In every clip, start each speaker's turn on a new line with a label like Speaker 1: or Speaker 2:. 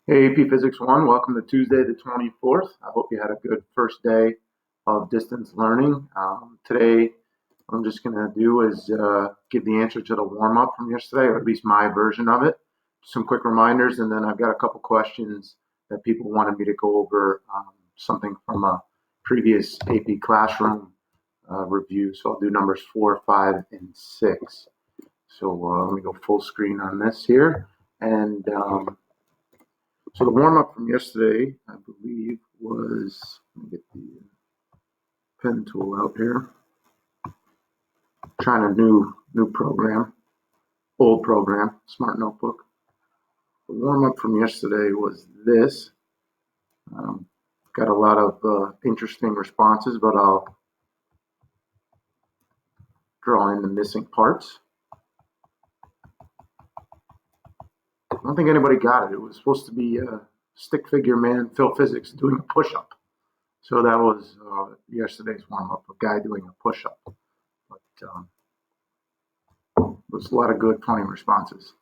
Speaker 1: Hey, AP Physics 1, welcome to Tuesday the 24th. I hope you had a good first day of distance learning. Today, what I'm just going to do is give the answer to the warm-up from yesterday, or at least my version of it. Some quick reminders, and then I've got a couple questions that people wanted me to go over, something from a previous AP classroom review. So I'll do numbers 4, 5, and 6. So let me go full screen on this here. And so the warm up from yesterday, I believe, was, let me get the pen tool out here. Trying a new program, old program, Smart Notebook. The warm up from yesterday was this. Got a lot of interesting responses, but I'll draw in the missing parts. I don't think anybody got it. It was supposed to be a stick figure man, Phil Physics, doing a push-up. So that was yesterday's warm-up, a guy doing a push-up. But there's a lot of good, funny responses.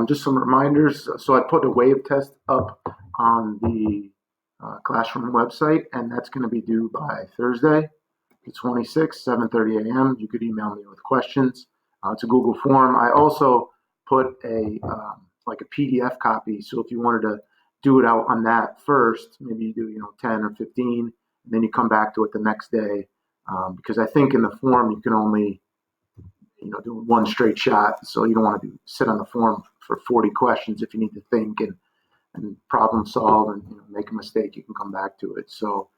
Speaker 1: Just some reminders. So I put a wave test up on the classroom website, and that's going to be due by Thursday, the 26th, 7:30 a.m. You could email me with questions. It's a Google form. I also put a like a PDF copy. So if you wanted to do it out on that first, maybe you do 10 or 15, and then you come back to it the next day, because I think in the form you can only do one straight shot. So you don't want to sit on the form for 40 questions. If you need to think and problem solve and make a mistake, you can come back to it. So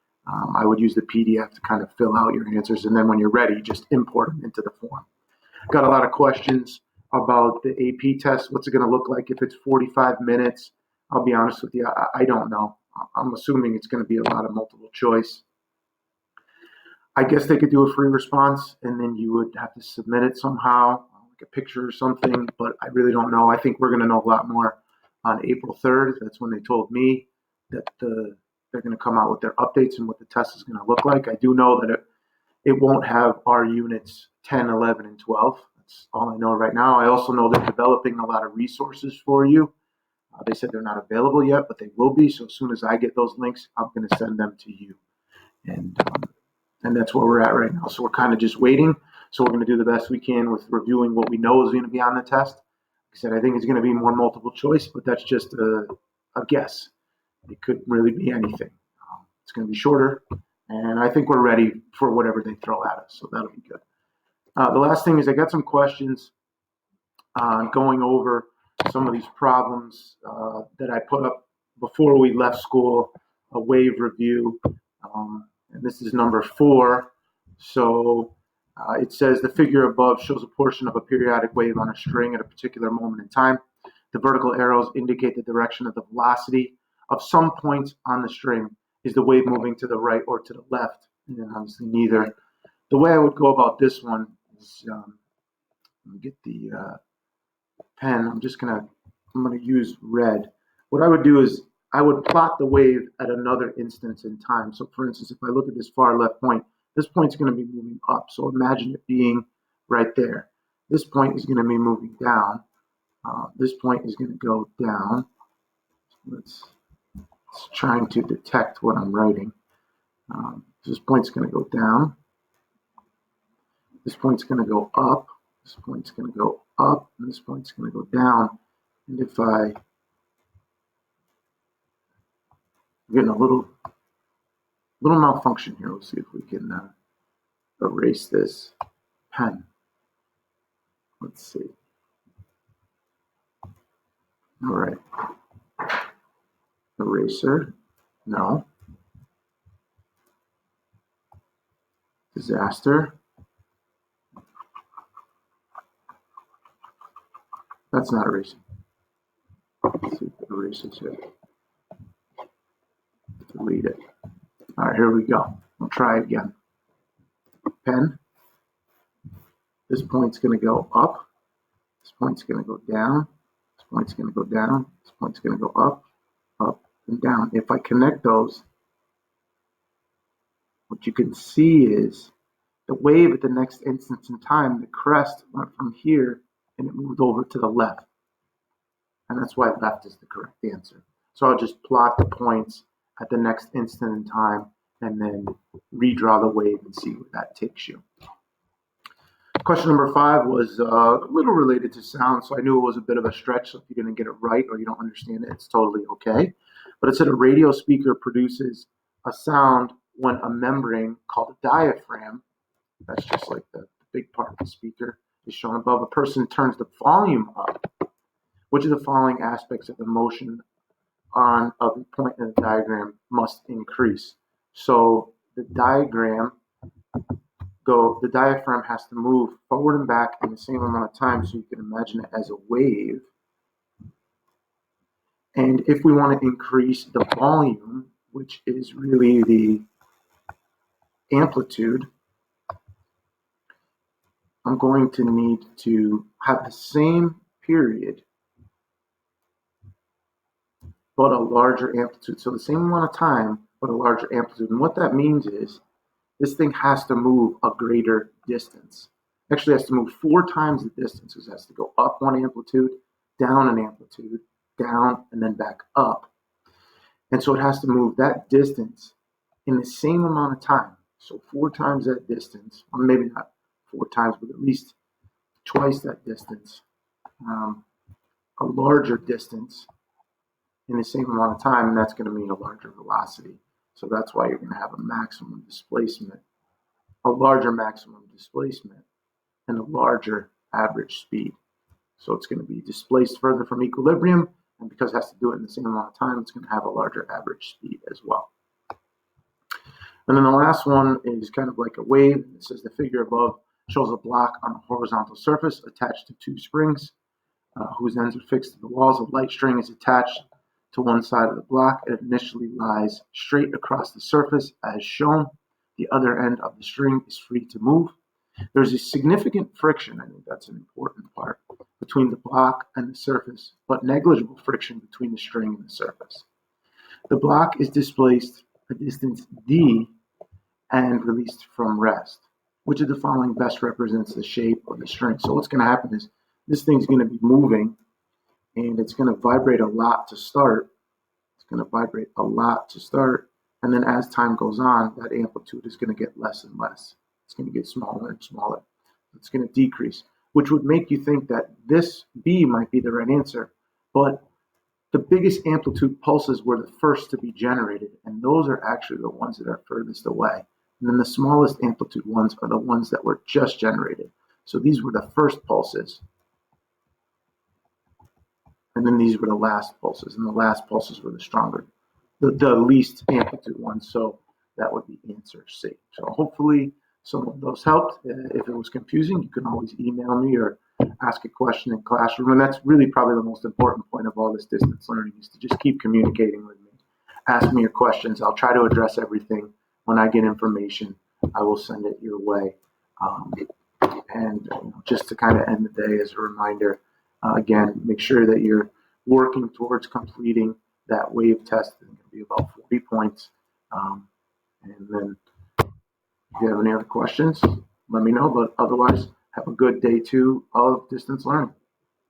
Speaker 1: I would use the PDF to kind of fill out your answers, and then when you're ready, just import them into the form. Got a lot of questions about the AP test. What's it going to look like if it's 45 minutes? I'll be honest with you, I don't know. I'm assuming it's going to be a lot of multiple choice. I guess they could do a free response, and then you would have to submit it somehow, like a picture or something, but I really don't know. I think we're going to know a lot more on April 3rd. That's when they told me that they're going to come out with their updates and what the test is going to look like. I do know that it won't have our units 10, 11, and 12. That's all I know right now. I also know they're developing a lot of resources for you. They said they're not available yet, but they will be. So as soon as I get those links, I'm going to send them to you. And that's where we're at right now. So we're kind of just waiting. So we're going to do the best we can with reviewing what we know is going to be on the test. Like I said, I think it's going to be more multiple choice, but that's just a guess. It could really be anything. It's going to be shorter, and I think we're ready for whatever they throw at us. So that'll be good. The last thing is I got some questions on going over some of these problems that I put up before we left school, a wave review. And this is number 4. So it says the figure above shows a portion of a periodic wave on a string at a particular moment in time. The vertical arrows indicate the direction of the velocity of some points on the string. Is the wave moving to the right or to the left? And then obviously neither. The way I would go about this one is, let me get the pen. I'm going to use red. What I would do is I would plot the wave at another instance in time. So for instance, if I look at this far left point, this point's going to be moving up. So imagine it being right there. This point is going to be moving down. This point is going to go down. It's trying to detect what I'm writing. This point's going to go down. This point's going to go up. This point's going to go up. And this point's going to go down. And if I'm getting a little malfunction here. Let's see if we can erase this pen. Let's see. All right. Eraser. No. Disaster. That's not erasing. Let's see if it erases here. Delete it. All right, here we go. We'll try again. Pen. This point's going to go up. This point's going to go down. This point's going to go down. This point's going to go up, up, and down. If I connect those, what you can see is the wave at the next instance in time, the crest went from here and it moved over to the left. and that's why left is the correct answer. So I'll just plot the points at the next instant in time and then redraw the wave and see where that takes you. Question number 5 was a little related to sound, so I knew it was a bit of a stretch. So if you didn't get it right or you don't understand it, it's totally okay. But it said a radio speaker produces a sound when a membrane called a diaphragm, that's just like the big part of the speaker, is shown above. A person turns the volume up. Which of the following aspects of the motion of the point in the diagram must increase? So the diaphragm has to move forward and back in the same amount of time, so you can imagine it as a wave. And if we want to increase the volume, which is really the amplitude, I'm going to need to have the same period but a larger amplitude. So the same amount of time but a larger amplitude. And what that means is this thing has to move a greater distance. Actually, it has to move 4 times the distance. It has to go up 1 amplitude, down an amplitude, down, and then back up. And so it has to move that distance in the same amount of time. So 4 times that distance, or maybe not 4 times, but at least twice that distance, a larger distance in the same amount of time, and that's going to mean a larger velocity. So that's why you're going to have a maximum displacement, a larger maximum displacement, and a larger average speed. So it's going to be displaced further from equilibrium, and because it has to do it in the same amount of time, it's going to have a larger average speed as well. And then the last one is kind of like a wave. It says the figure above shows a block on a horizontal surface attached to 2 springs whose ends are fixed to the walls. A light string is attached to one side of the block. It initially lies straight across the surface as shown. The other end of the string is free to move. There's a significant friction, I think that's an important part, between the block and the surface, but negligible friction between the string and the surface. The block is displaced a distance d and released from rest. Which of the following best represents the shape of the string? So what's going to happen is this thing's going to be moving, and it's going to vibrate a lot to start. It's going to vibrate a lot to start, and then as time goes on, that amplitude is going to get less and less. It's going to get smaller and smaller. It's going to decrease, which would make you think that this B might be the right answer, but the biggest amplitude pulses were the first to be generated, and those are actually the ones that are furthest away. And then the smallest amplitude ones are the ones that were just generated. So these were the first pulses, and then these were the last pulses, and the last pulses were the stronger, the least amplitude ones. So that would be answer C. So hopefully some of those helped. If it was confusing, you can always email me or ask a question in classroom. And that's really probably the most important point of all this distance learning, is to just keep communicating with me. Ask me your questions. I'll try to address everything. When I get information, I will send it your way. And just to kind of end the day as a reminder, again, make sure that you're working towards completing that wave test. It's going to be about 40 points. And then if you have any other questions, let me know. But otherwise, have a good day 2 of distance learning.